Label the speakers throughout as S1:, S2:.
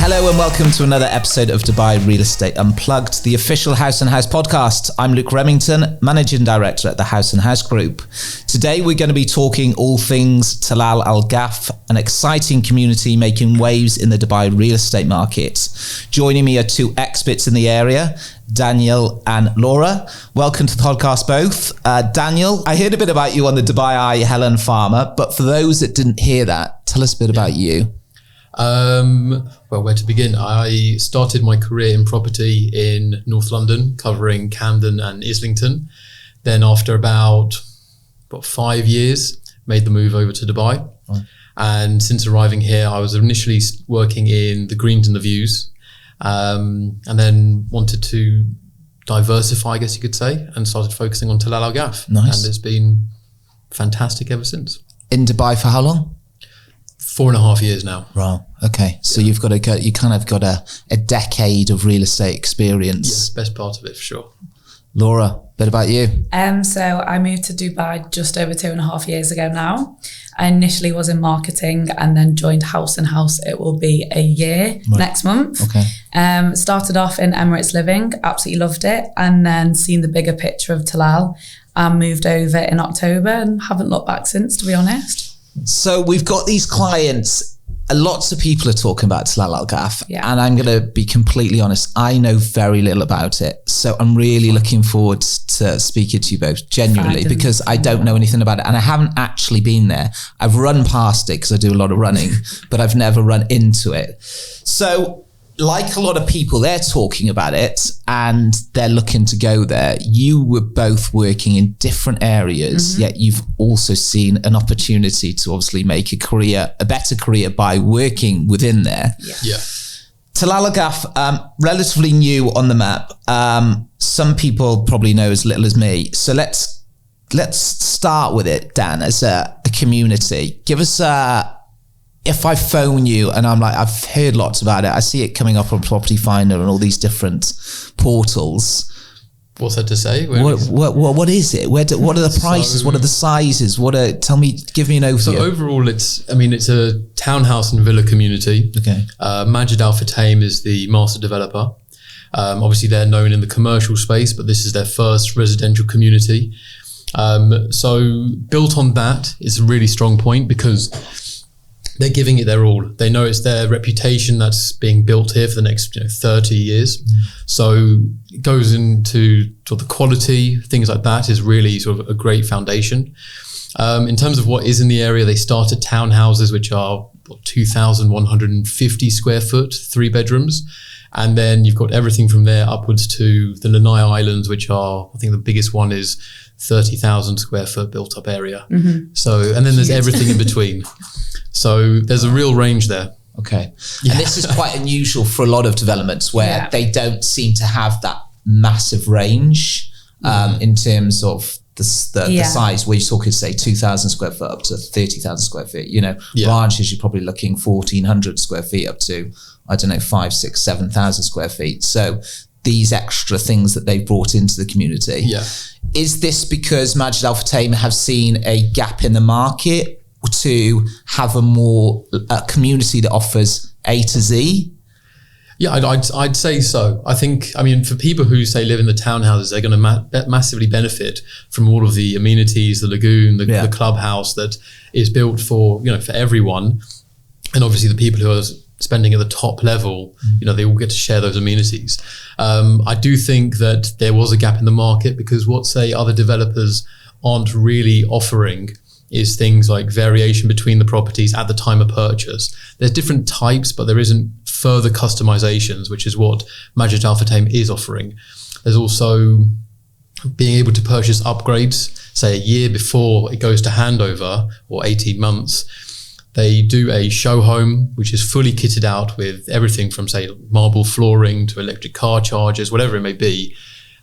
S1: Hello and welcome to another episode of Dubai Real Estate Unplugged, the official House & House podcast. I'm Luke Remington, Managing Director at the House & House Group. Today we're going to be talking all things Tilal Al Ghaf, an exciting community making waves in the Dubai real estate market. Joining me are two experts in the area, Daniel and Laura. Welcome to the podcast both. Daniel, I heard a bit about you on the Dubai Eye Helen Farmer, but for those that didn't hear that, tell us a bit about you.
S2: Well, where to begin? I started my career in property in North London, covering Camden and Islington. Then after about 5 years, made the move over to Dubai. Right. And since arriving here, I was initially working in the greens and the views, and then wanted to diversify, I guess you could say, and started focusing on Tilal Al Ghaf.
S1: Nice.
S2: And it's been fantastic ever since.
S1: In Dubai for how long?
S2: 4.5 years now.
S1: Wow. Okay. So you've got you kind of got a decade of real estate experience.
S2: Yeah, best part of it for sure.
S1: Laura, a bit about you.
S3: So I moved to Dubai just over 2.5 years ago now. I initially was in marketing and then joined House & House. It will be a year next month.
S1: Okay.
S3: Started off in Emirates Living, absolutely loved it, and then seen the bigger picture of Tilal and moved over in October and haven't looked back since, to be honest.
S1: So we've got these clients, lots of people are talking about Tilal Al Ghaf, and I'm going to be completely honest, I know very little about it. So I'm really looking forward to speaking to you both, genuinely, because I don't know anything about it and I haven't actually been there. I've run past it because I do a lot of running, but I've never run into it. So like a lot of people, they're talking about it and they're looking to go there. You were both working in different areas, yet you've also seen an opportunity to obviously make a better career by working within there.
S2: Yeah.
S1: Tilal Al Ghaf, relatively new on the map. Some people probably know as little as me. So let's start with it, Dan, as a community. Give us if I phone you and I'm like, I've heard lots about it, I see it coming up on Property Finder and all these different portals.
S2: What's that to say?
S1: What is it? What are the prices? What are the sizes? Give me an overview.
S2: So overall, it's a townhouse and villa community. Okay. Majid Al Futtaim is the master developer. Obviously, they're known in the commercial space, but this is their first residential community. So built on that is a really strong point because they're giving it their all. They know it's their reputation that's being built here for the next 30 years. So it goes into sort of the quality, things like that is really sort of a great foundation. In terms of what is in the area, they started townhouses, which are 2,150 square foot, 3 bedrooms. And then you've got everything from there upwards to the Lanai Islands, which are, I think the biggest one is 30,000 square foot built up area. So, and then there's everything in between. So there's a real range there.
S1: Okay. Yeah. And this is quite unusual for a lot of developments where they don't seem to have that massive range in terms of the size, where you're talking, say, 2,000 square foot up to 30,000 square feet. Branches, you're probably looking 1,400 square feet up to, 5, 6, 7,000 square feet. So these extra things that they've brought into the community. Yeah. Is this because Majid Al Futtaim have seen a gap in the market to have a community that offers A to Z?
S2: Yeah, I'd say so. For people who say live in the townhouses, they're going to massively benefit from all of the amenities, the lagoon, the clubhouse that is built for everyone. And obviously the people who are spending at the top level, they all get to share those amenities. I do think that there was a gap in the market because what, say, other developers aren't really offering is things like variation between the properties at the time of purchase. There's different types, but there isn't further customizations, which is what Majid Al Futtaim is offering. There's also being able to purchase upgrades, say a year before it goes to handover or 18 months. They do a show home, which is fully kitted out with everything from, say, marble flooring to electric car chargers, whatever it may be.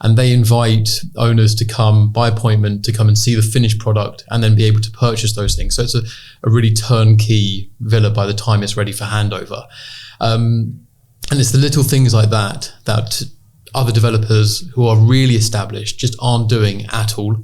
S2: And they invite owners to come by appointment to come and see the finished product and then be able to purchase those things. So it's a really turnkey villa by the time it's ready for handover. And it's the little things like that other developers who are really established just aren't doing at all.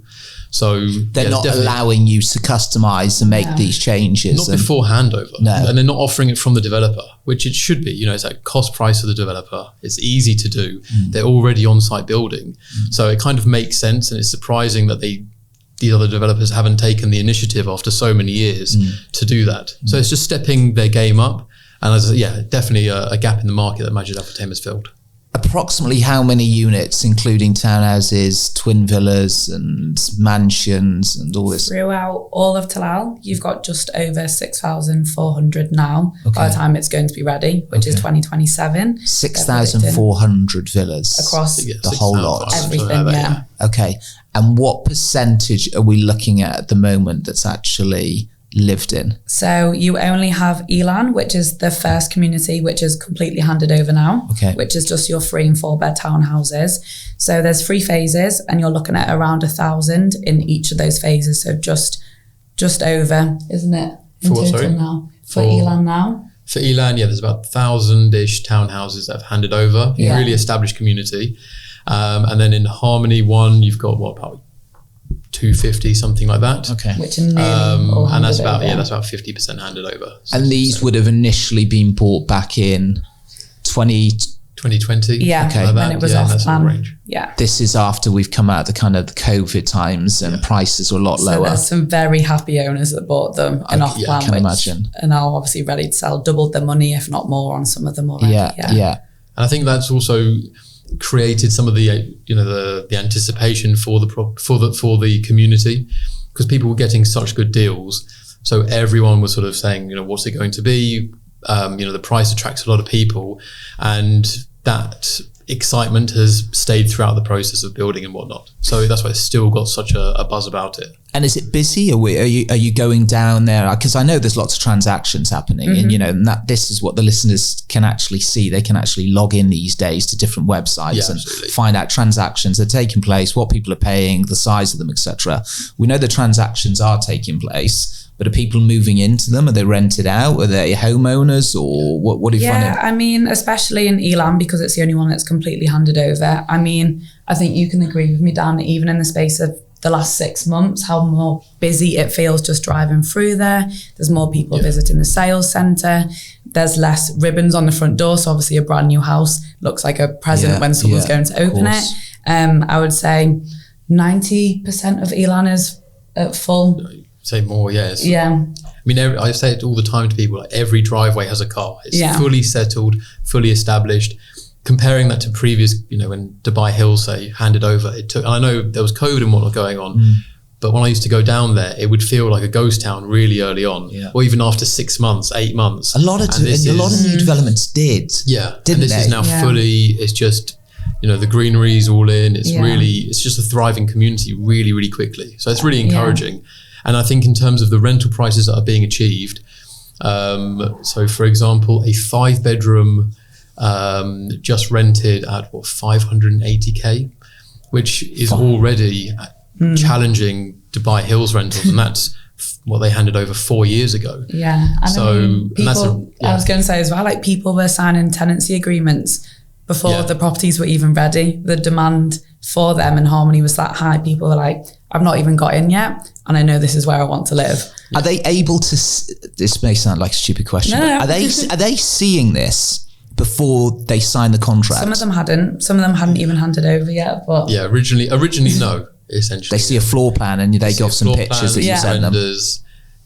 S2: So
S1: they're not allowing you to customize and make these changes.
S2: Not before handover.
S1: No.
S2: And they're not offering it from the developer, which it should be. It's like cost price of the developer. It's easy to do. They're already on-site building. So it kind of makes sense, and it's surprising that these other developers haven't taken the initiative after so many years to do that. So it's just stepping their game up. And definitely a gap in the market that Majid Al Futtaim has filled.
S1: Approximately how many units, including townhouses, twin villas and mansions and all this?
S3: Throughout all of Tilal, you've got just over 6,400 now by the time it's going to be ready, which is 2027.
S1: 6,400 villas
S3: across
S1: the whole lot.
S3: Everything,
S1: Okay. And what percentage are we looking at the moment that's actually lived in?
S3: So you only have Elan, which is the first community, which is completely handed over now, which is just your 3 and 4-bed townhouses. So there's 3 phases, and you're looking at around 1,000 in each of those phases. So just over, isn't it?
S2: For what, sorry?
S3: Now. For Elan now.
S2: For Elan, there's about 1,000-ish townhouses that have handed over. Really established community. And then in Harmony 1, you've got about 250, something like that.
S3: Which are nearly
S2: and that's about that's about 50% handed over. 60%.
S1: And these would have initially been bought back in
S2: 2020.
S3: When it was off plan.
S1: This is after we've come out of the kind of the COVID times and prices were a lot lower.
S3: There's some very happy owners that bought them in off plan,
S1: I can imagine.
S3: Are now obviously ready to sell, doubled their money, if not more, on some of them already.
S1: And
S2: I think that's also created some of the the anticipation for the community, because people were getting such good deals, so everyone was sort of saying, what's it going to be? The price attracts a lot of people, and that excitement has stayed throughout the process of building and whatnot. So that's why it's still got such a buzz about it.
S1: And is it busy? Are you going down there? Because I know there's lots of transactions happening, and and this is what the listeners can actually see. They can actually log in these days to different websites and find out transactions that are taking place, what people are paying, the size of them, etc. We know the transactions are taking place. But are people moving into them? Are they rented out? Are they homeowners, or what are you finding?
S3: I mean, especially in Elan, because it's the only one that's completely handed over. I mean, I think you can agree with me, Dan, even in the space of the last 6 months, how more busy it feels just driving through there. There's more people visiting the sales centre. There's less ribbons on the front door. So obviously a brand new house looks like a present when someone's going to open it. I would say 90% of Elan is at full.
S2: Say more, yes. I mean, I say it all the time to people, like every driveway has a car. It's fully settled, fully established. Comparing that to previous, when Dubai Hills, say, handed over, it took, and I know there was COVID and whatnot going on, but when I used to go down there, it would feel like a ghost town really early on, or even after 6 months, 8 months.
S1: A lot of new developments did.
S2: And this is now fully, it's just, the greenery's all in. It's really, it's just a thriving community really, really quickly. So it's really encouraging. And I think in terms of the rental prices that are being achieved, so for example, a 5-bedroom just rented at 580k, which is already challenging Dubai Hills rentals, and that's what they handed over 4 years ago.
S3: And people, I was going to say as well, like people were signing tenancy agreements before the properties were even ready. The demand for them in Harmony was that high. People were like, I've not even got in yet, and I know this is where I want to live.
S1: Are they able to? This may sound like a stupid question.
S3: No.
S1: Are they seeing this before they sign the contract?
S3: Some of them hadn't. Some of them hadn't even handed over yet. But
S2: originally no. Essentially,
S1: they see a floor plan and they got some pictures that you send them.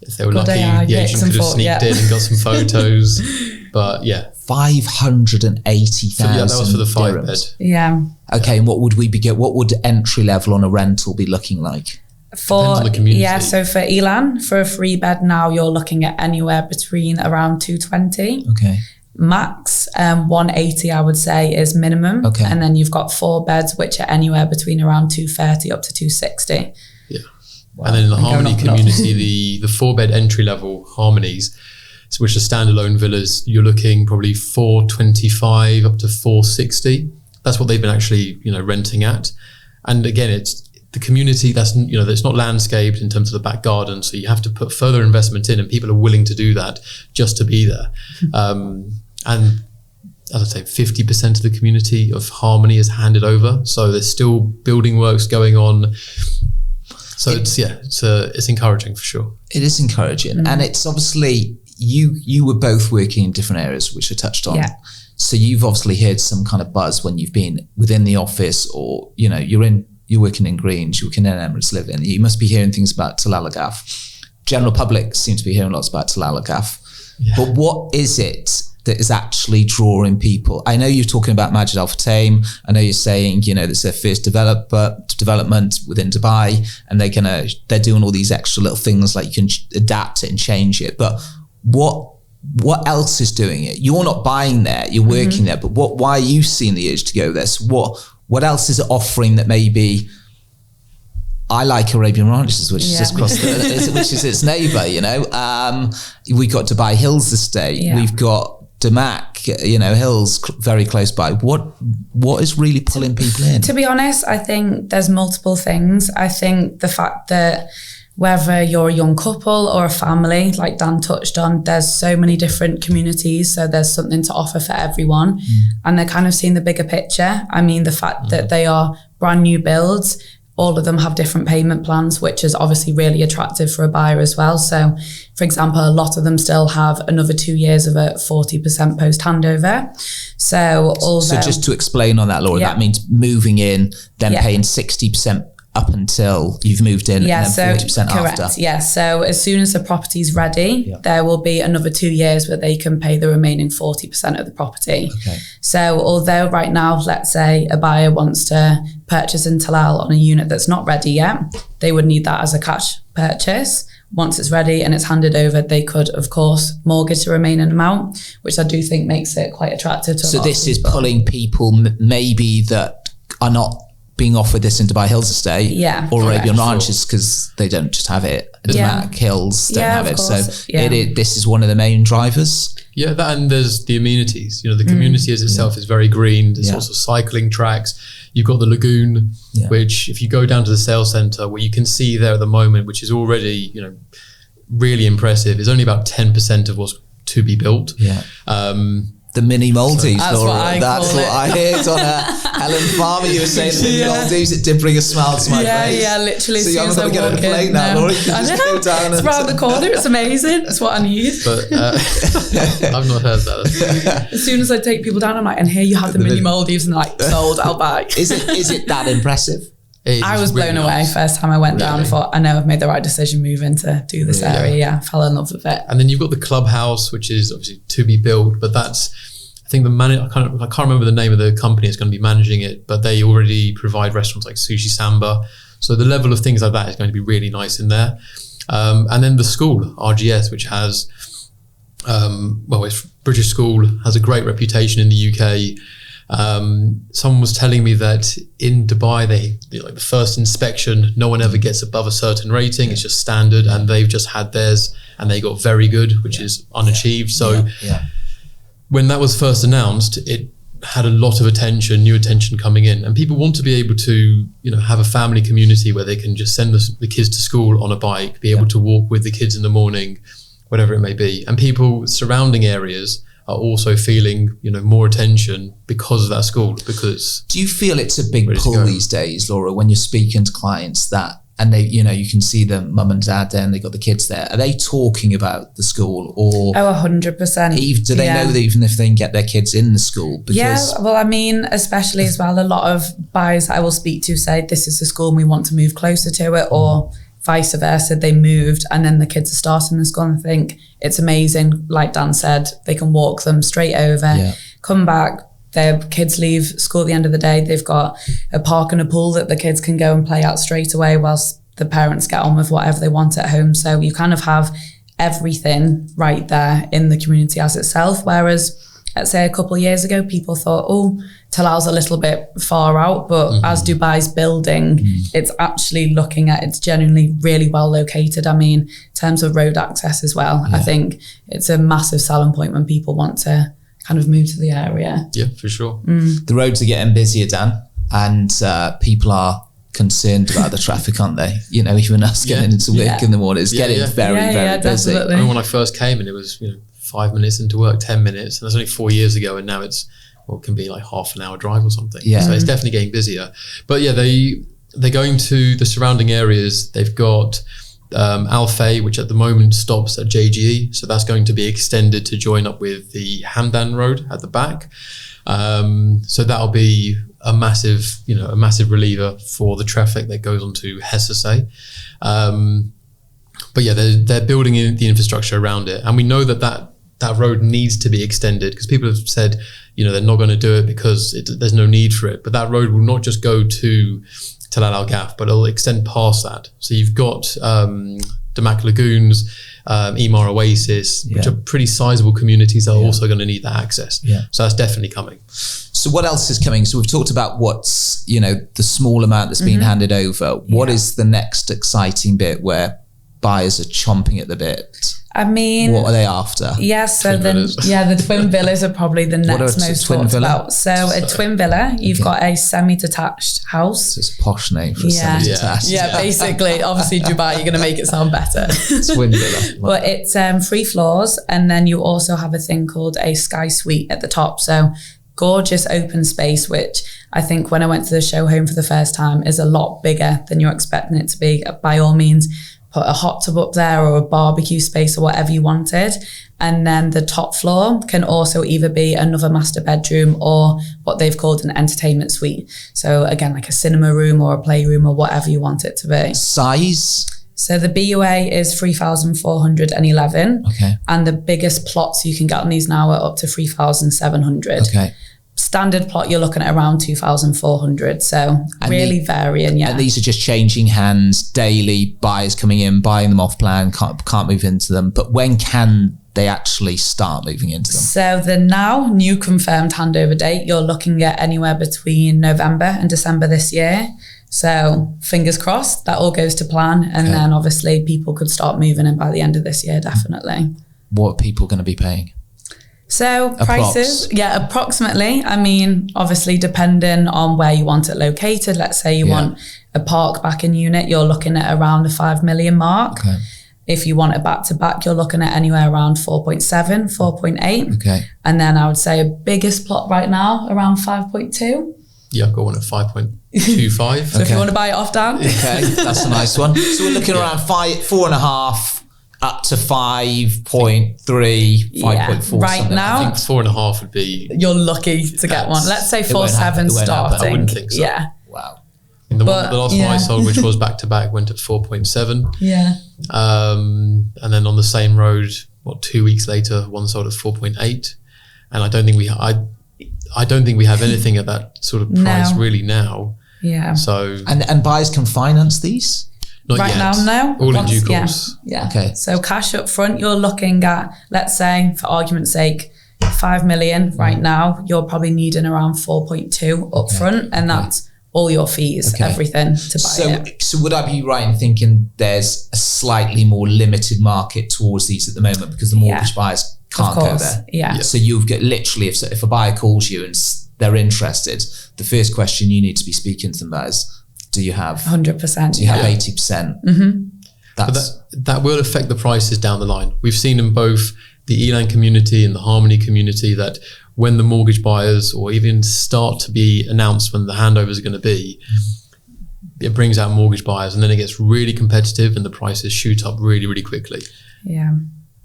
S2: If they were lucky, the agent could have sneaked in and got some photos. But
S1: 580,000.
S2: That was for the 5-bed.
S1: Okay, and what would entry level on a rental be looking like?
S2: Depends on the community.
S3: So for Elan, for a 3-bed now, you're looking at anywhere between around 220.
S1: Okay.
S3: Max 180, I would say, is minimum.
S1: Okay.
S3: And then you've got 4 beds, which are anywhere between around 230 up to 260.
S2: Wow. And then in the Harmony community, the 4-bed entry level Harmonies, which are standalone villas, you're looking probably 425 up to 460. That's what they've been actually, renting at. And again, it's the community that's not landscaped in terms of the back garden, so you have to put further investment in, and people are willing to do that just to be there. And as I say, 50% of the community of Harmony is handed over, so there's still building works going on. So it's encouraging for sure.
S1: It is encouraging, and it's obviously you were both working in different areas, which I touched on. Yeah. So you've obviously heard some kind of buzz when you've been within the office, or you're working in Greens, you're working in Emirates Living. You must be hearing things about Tilal Al Ghaf. General public seem to be hearing lots about Tilal Al Ghaf. Yeah. But what is it that is actually drawing people? I know you're talking about Majid Al Futtaim. I know you're saying, there's their first development within Dubai, and they're doing all these extra little things like you can adapt it and change it. But what else is doing it? You're not buying there, you're working there, but why are you seeing the urge to go there? So what else is it offering that maybe I like Arabian Ranches, which is just across which is its neighbour, we've got Dubai Hills Estate, we've got Damac, hills very close by. What is really pulling people in?
S3: To be honest, I think there's multiple things. I think the fact that whether you're a young couple or a family, like Dan touched on, there's so many different communities, so there's something to offer for everyone. And they're kind of seeing the bigger picture. I mean, the fact that they are brand new builds, all of them have different payment plans, which is obviously really attractive for a buyer as well. So, for example, a lot of them still have another 2 years of a 40% post handover. So
S1: just to explain on that, Laura, that means moving in, then paying 60% up until you've moved in, and then 40%
S3: correct.
S1: after.
S3: Yeah, so as soon as the property's ready, there will be another 2 years where they can pay the remaining 40% of the property.
S1: Okay.
S3: So although right now, let's say a buyer wants to purchase in Tilal on a unit that's not ready yet, they would need that as a cash purchase. Once it's ready and it's handed over, they could, of course, mortgage the remaining amount, which I do think makes it quite attractive to a lot of people. So this is
S1: pulling people maybe that are not being offered this in Dubai Hills Estate or Arabian Ranches, because they don't just have it. Damac Hills don't have it. So this is one of the main drivers.
S2: Yeah, that, and there's the amenities. The community as itself is very green. There's also cycling tracks. You've got the lagoon, which if you go down to the sales centre, what you can see there at the moment, which is already, really impressive, is only about 10% of what's to be built.
S1: Yeah. The mini Maldives, Laura. That's what I heard on Helen Farmer. You were saying the mini Maldives. It did bring a smile to my face.
S3: Yeah, literally.
S1: So you're not going to get on a plane now, Laura.
S3: I know. It's around the corner. It's amazing. It's what I need.
S2: But I've not heard that.
S3: As soon as I take people down, I'm like, and here you have the mini Maldives, and like, sold, I'll buy.
S1: Is it that impressive?
S3: I was blown away first time I went down. I thought, I know I've made the right decision moving to do this area. Yeah, fell in love with it.
S2: And then you've got the clubhouse, which is obviously to be built, but that's, I think I can't remember the name of the company that's going to be managing it, but they already provide restaurants like Sushi Samba. So the level of things like that is going to be really nice in there. And then the school, RGS, which has, it's British school, has a great reputation in the UK. Someone was telling me that in Dubai, the first inspection, no one ever gets above a certain rating. It's just standard, and they've just had theirs and they got very good, which is unachieved. So when that was first announced, it had a lot of attention, new attention coming in, and people want to be able to, have a family community where they can just send the kids to school on a bike, be able to walk with the kids in the morning, whatever it may be. And people surrounding areas are also feeling, more attention because of that school. Because
S1: do you feel it's a big pull these days, Laura, when you're speaking to clients and they, you can see the mum and dad there and they got the kids there. Are they talking about the school or?
S3: Oh, 100%.
S1: Do they know that even if they can get their kids in the school? Because
S3: well, I mean, especially as well, a lot of buyers I will speak to say, this is the school and we want to move closer to it, or vice versa, they moved and then the kids are starting the school, and I think it's amazing. Like Dan said, they can walk them straight over, come back, their kids leave school at the end of the day, they've got a park and a pool that the kids can go and play out straight away whilst the parents get on with whatever they want at home. So you kind of have everything right there in the community as itself, whereas let's say a couple of years ago people thought, Tilal's a little bit far out, but as Dubai's building, it's actually looking at, it's genuinely really well located. I mean, in terms of road access as well, I think it's a massive selling point when people want to kind of move to the area.
S2: Yeah, for sure.
S1: The roads are getting busier, Dan, and people are concerned about the traffic, aren't they? Even us getting into work in the morning, it's getting very busy.
S3: Definitely.
S2: I mean, when I first came and it was, 5 minutes into work, 10 minutes, and that's only 4 years ago, and now it's, it can be like half an hour drive or something. Yeah. So it's definitely getting busier. But they're going to the surrounding areas. They've got Al Fay, which at the moment stops at JGE. So that's going to be extended to join up with the Hamdan Road at the back. So that'll be a massive reliever for the traffic that goes onto Hessese. But yeah, they're building in the infrastructure around it. And we know that road needs to be extended, because people have said, they're not going to do it because there's no need for it. But that road will not just go to Tilal Al Ghaf, but it'll extend past that. So you've got Damak Lagoons, Emar Oasis, which are pretty sizable communities that are also going to need that access. Yeah. So that's definitely coming.
S1: So what else is coming? So we've talked about what's, the small amount that's being handed over. What is the next exciting bit where buyers are chomping at the bit?
S3: I mean,
S1: what are they after?
S3: Yeah, so the twin villas are probably the next most talked about. So a twin villa, you've got a semi-detached house.
S1: So it's a posh name for a semi-detached.
S3: Yeah, basically, obviously Dubai, you're going to make it sound better.
S1: Twin villa.
S3: But it's 3 floors, and then you also have a thing called a sky suite at the top. So gorgeous open space, which I think when I went to the show home for the first time is a lot bigger than you're expecting it to be. By all means, put a hot tub up there or a barbecue space or whatever you wanted. And then the top floor can also either be another master bedroom or what they've called an entertainment suite. So again, like a cinema room or a playroom or whatever you want it to be.
S1: Size?
S3: So the BUA is 3,411.
S1: Okay.
S3: And the biggest plots you can get on these now are up to 3,700.
S1: Okay.
S3: Standard plot, you're looking at around 2,400. So really varying,
S1: And these are just changing hands daily, buyers coming in, buying them off plan, can't move into them. But when can they actually start moving into them?
S3: So the now new confirmed handover date, you're looking at anywhere between November and December this year. So fingers crossed that all goes to plan. And then obviously people could start moving in by the end of this year, definitely.
S1: What are people going to be paying?
S3: So prices, approximately. I mean, obviously depending on where you want it located. Let's say you want a park back in unit, you're looking at around the 5 million mark. Okay. If you want it back to back, you're looking at anywhere around 4.7, 4.8.
S1: Okay.
S3: And then I would say a biggest plot right now around 5.2.
S2: Yeah, I've got one at 5.25.
S3: So if you want to buy it off, Dan.
S1: Okay, that's a nice one. So we're looking around 4.5 up to 5.3, 5.4.
S3: Right now,
S2: I think 4.5 would be.
S3: You're lucky to get one. Let's say 4.7 starting.
S2: I wouldn't think so.
S3: Yeah.
S1: Wow.
S2: The last one I sold, which was back to back, went at 4.7.
S3: Yeah.
S2: And then on the same road, 2 weeks later, one sold at 4.8. And I don't think we have anything at that sort of price really now.
S3: Yeah.
S2: So
S1: and buyers can finance these?
S2: Not
S3: right
S2: yet.
S3: now,
S2: all in due course.
S3: Yeah.
S1: Okay.
S3: So cash up front, you're looking at, let's say, for argument's sake, 5 million right now. You're probably needing around 4.2 up front, and that's all your fees, everything to buy it.
S1: So would I be right in thinking there's a slightly more limited market towards these at the moment because the mortgage buyers can't go there?
S3: Yeah.
S1: So you've got literally, if a buyer calls you and they're interested, the first question you need to be speaking to them about is, do you have
S3: 100%?
S1: Do you have 80%?
S3: Mm-hmm.
S2: That will affect the prices down the line. We've seen in both the Elan community and the Harmony community that when the mortgage buyers or even start to be announced when the handovers are going to be, it brings out mortgage buyers and then it gets really competitive and the prices shoot up really, really quickly.
S3: Yeah.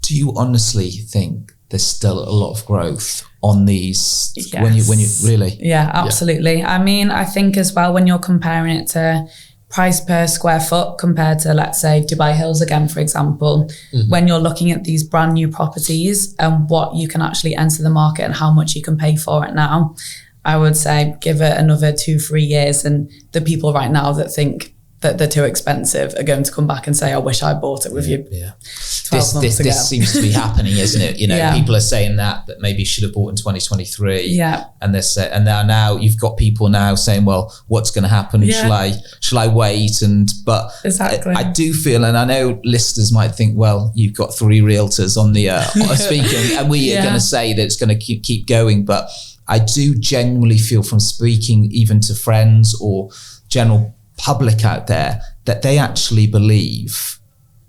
S1: Do you honestly think there's still a lot of growth on these?
S3: Yes.
S1: When you really?
S3: Yeah, absolutely. I mean, I think as well, when you're comparing it to price per square foot compared to, let's say, Dubai Hills again, for example, when you're looking at these brand new properties and what you can actually enter the market and how much you can pay for it now, I would say give it another 2-3 years, and the people right now that think that they're too expensive are going to come back and say, I wish I bought it with you 12 months ago.
S1: This seems to be happening, isn't it? People are saying that maybe should have bought in 2023.
S3: Yeah.
S1: And and now you've got people now saying, well, what's going to happen?
S3: Yeah.
S1: Shall I wait? But
S3: exactly.
S1: I do feel, and I know listeners might think, well, you've got 3 realtors on the speaking, and we are going to say that it's going to keep going. But I do genuinely feel from speaking even to friends or general public out there that they actually believe,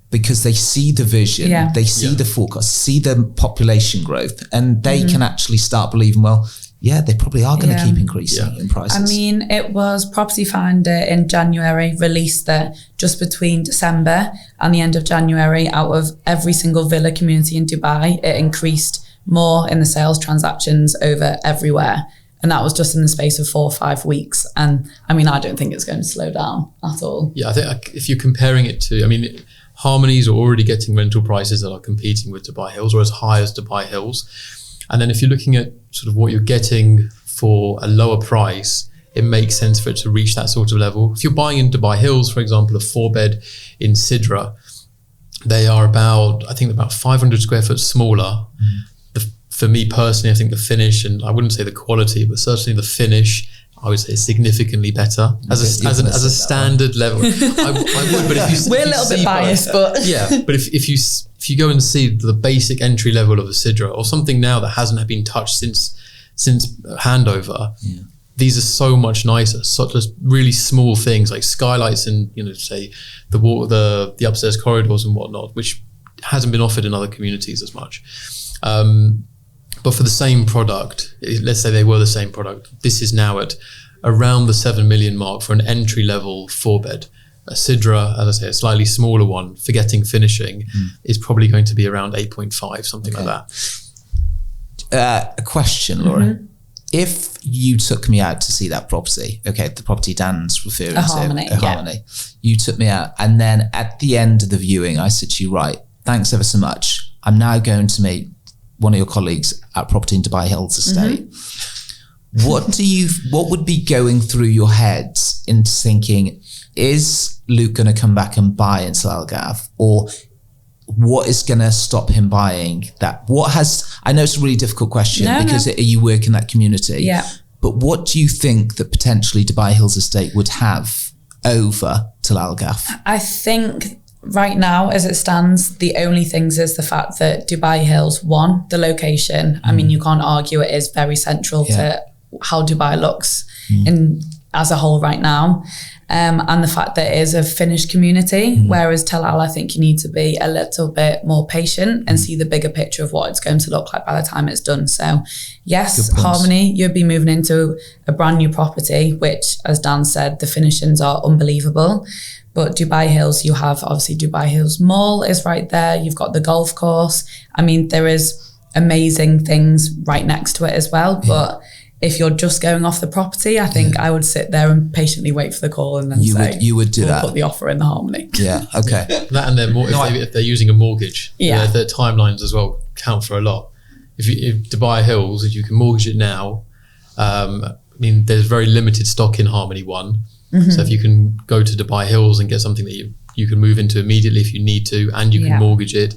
S1: because they see the vision, they see the forecast, see the population growth, and they can actually start believing, well, yeah, they probably are going to keep increasing in prices.
S3: I mean, it was Property Finder in January released that just between December and the end of January, out of every single villa community in Dubai, it increased more in the sales transactions over everywhere. And that was just in the space of 4 or 5 weeks. And I mean, I don't think it's going to slow down at all.
S2: Yeah, I think if you're comparing it to, I mean, Harmonies are already getting rental prices that are competing with Dubai Hills or as high as Dubai Hills. And then if you're looking at sort of what you're getting for a lower price, it makes sense for it to reach that sort of level. If you're buying in Dubai Hills, for example, a 4-bed in Sidra, they are about 500 square foot smaller. For me personally, I think the finish, and I wouldn't say the quality, but certainly the finish, I would say is significantly better as a standard level. I would, but if you
S3: we're a little bit biased, but
S2: yeah, but if you go and see the basic entry level of a Sidra or something now that hasn't been touched since handover, these are so much nicer. Such as really small things like skylights and say the upstairs corridors and whatnot, which hasn't been offered in other communities as much. But for the same product, let's say they were the same product, this is now at around the 7 million mark for an entry level 4-bed. A Sidra, as I say, a slightly smaller one, forgetting finishing, is probably going to be around 8.5, something like
S1: that. A question, Laura. If you took me out to see that property, the property Dan's referring to, Harmony, you took me out, and then at the end of the viewing, I said to you, right, thanks ever so much. I'm now going to meet one of your colleagues at Property in Dubai Hills Estate. What would be going through your heads into thinking, is Luke going to come back and buy in Tilal Al Ghaf, or what is going to stop him buying that? I know it's a really difficult question because you work in that community, but what do you think that potentially Dubai Hills Estate would have over Tilal Al Ghaf?
S3: I think right now, as it stands, the only things is the fact that Dubai Hills, one, the location. I mean, you can't argue it is very central to how Dubai looks as a whole right now. And the fact that it is a finished community, whereas Tilal, I think you need to be a little bit more patient and see the bigger picture of what it's going to look like by the time it's done. So yes, Harmony, you'd be moving into a brand new property, which, as Dan said, the finishings are unbelievable. But Dubai Hills, you have obviously Dubai Hills Mall is right there. You've got the golf course. I mean, there is amazing things right next to it as well. But if you're just going off the property, I think I would sit there and patiently wait for the call and then
S1: you would do that.
S3: Put the offer in the Harmony.
S1: Yeah, okay.
S2: That and if they're using a mortgage, their timelines as well count for a lot. If Dubai Hills, if you can mortgage it now, I mean, there's very limited stock in Harmony 1. So if you can go to Dubai Hills and get something that you can move into immediately if you need to, and you can mortgage it,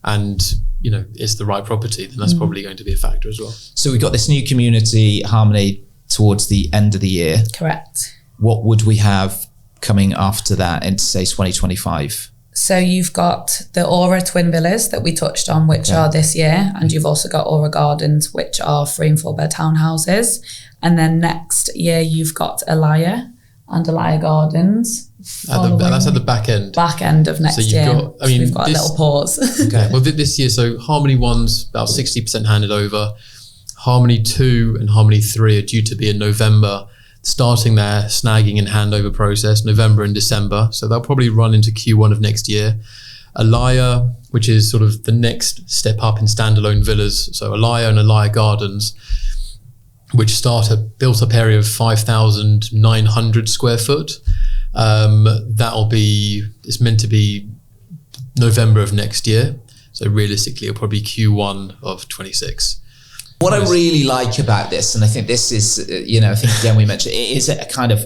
S2: and it's the right property, then that's probably going to be a factor as well. So
S1: we've got this new community, Harmony, towards the end of the year.
S3: Correct.
S1: What would we have coming after that into, say, 2025?
S3: So you've got the Aura Twin Villas that we touched on, which are this year, and you've also got Aura Gardens, which are 3 and 4 bed townhouses. And then next year you've got Alaya and Alaya Gardens.
S2: That's at the back end.
S3: Back end of next year. We've got a little pause.
S2: Okay. Well, this year, so Harmony 1's about 60% handed over. Harmony 2 and Harmony 3 are due to be in November, starting their snagging and handover process, November and December. So they'll probably run into Q1 of next year. Alaya, which is sort of the next step up in standalone villas. So Alaya and Alaya Gardens, which built up area of 5,900 square foot. It's meant to be November of next year. So realistically, it'll probably be Q1 of 26.
S1: What I really like about this, and I think this is, I think again we mentioned, it is a kind of,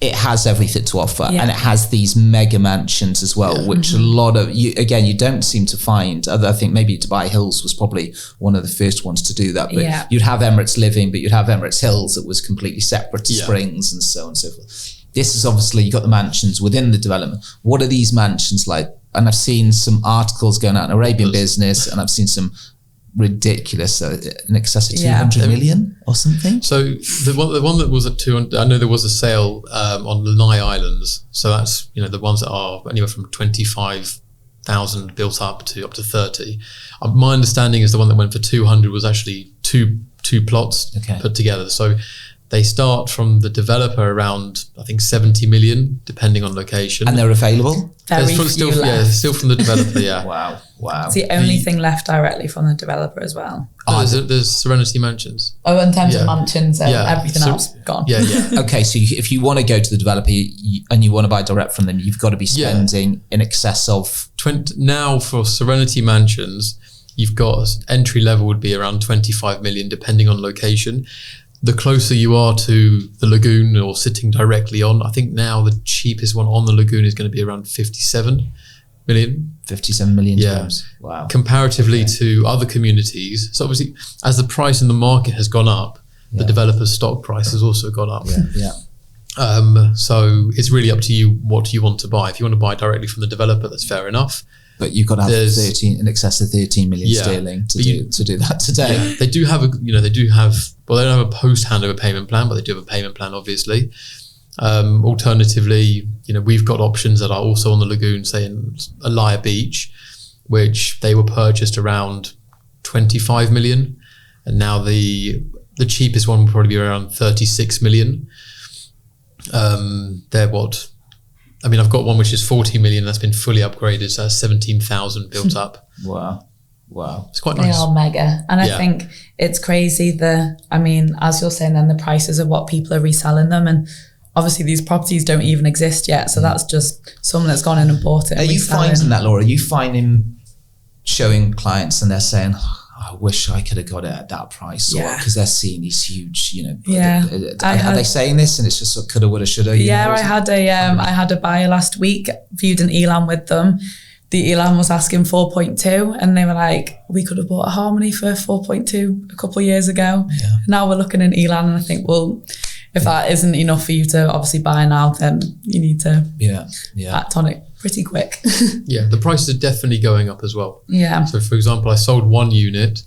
S1: it has everything to offer, and it has these mega mansions as well, which a lot of you don't seem to find. I think maybe Dubai Hills was probably one of the first ones to do that, but you'd have Emirates Living, but you'd have Emirates Hills that was completely separate to Springs and so on and so forth. This is obviously, you've got the mansions within the development. What are these mansions like? And I've seen some articles going out in Arabian Business, and I've seen some ridiculous, in excess of 200 million or something.
S2: So the one that was at 200, I know there was a sale on Lanai Islands. So that's, the ones that are anywhere from 25,000 built up to 30. My understanding is the one that went for 200 was actually 2 two plots put together. So they start from the developer around, I think, 70 million, depending on location.
S1: And they're available?
S2: Still from the developer, yeah.
S1: Wow.
S3: It's the only thing left directly from the developer as well.
S2: There's Serenity Mansions.
S3: Oh, in terms of mansions, everything else gone.
S2: Yeah.
S1: Okay, so if you want to go to the developer and you want to buy direct from them, you've got to be spending in excess of...
S2: Now for Serenity Mansions, you've got entry level would be around 25 million, depending on location. The closer you are to the lagoon or sitting directly on, I think now the cheapest one on the lagoon is going to be around 57 million.
S1: 57 million dirhams. Wow.
S2: Comparatively to other communities. So obviously, as the price in the market has gone up, the developer's stock price has also gone up. So it's really up to you what you want to buy. If you want to buy directly from the developer, that's fair enough.
S1: But you've got to have in excess of 13 million sterling to do that today.
S2: Yeah, they do have they don't have a post handover payment plan, but they do have a payment plan, obviously. Alternatively, we've got options that are also on the lagoon, say in Alaya Beach, which they were purchased around 25 million. And now the cheapest one will probably be around 36 million. I've got one which is 40 million that's been fully upgraded, so that's 17,000 built up.
S1: Wow.
S2: It's quite nice.
S3: They are mega. And I think it's crazy as you're saying then, the prices of what people are reselling them, and obviously these properties don't even exist yet, so that's just someone that's gone in and bought it.
S1: Are you finding that, Laura? Are you finding showing clients and they're saying, I wish I could have got it at that price, because they're seeing these huge, are they saying this and it's just sort of coulda, woulda, shoulda?
S3: I had a buyer last week, viewed an Elan with them. The Elan was asking 4.2 and they were like, we could have bought a Harmony for 4.2 a couple of years ago. Yeah. Now we're looking at Elan and I think, well, if that isn't enough for you to obviously buy now, then you need to act on it pretty quick.
S2: The prices are definitely going up as well.
S3: Yeah.
S2: So for example, I sold one unit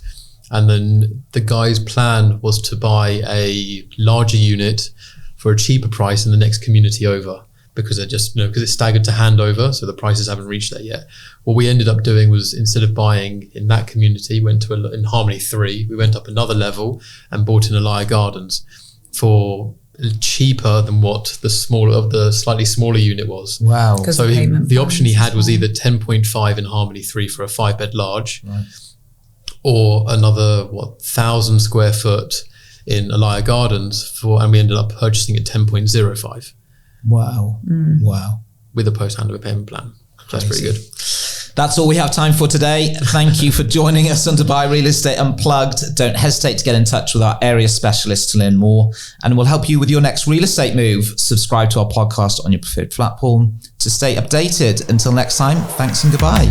S2: and then the guy's plan was to buy a larger unit for a cheaper price in the next community over, because they're just, because it's staggered to handover, so the prices haven't reached that yet. What we ended up doing was, instead of buying in that community, in Harmony 3, we went up another level and bought in Alaya Gardens for cheaper than what the slightly smaller unit was.
S1: Wow.
S2: So the option he had was either 10.5 in Harmony 3 for a 5-bed large, or another 1,000 square foot in Alaya Gardens and we ended up purchasing at 10.05.
S1: Wow. Wow.
S2: With a post handover payment plan. So that's pretty good.
S1: That's all we have time for today. Thank you for joining us on Dubai Real Estate Unplugged. Don't hesitate to get in touch with our area specialists to learn more, and we'll help you with your next real estate move. Subscribe to our podcast on your preferred platform to stay updated. Until next time, thanks and goodbye.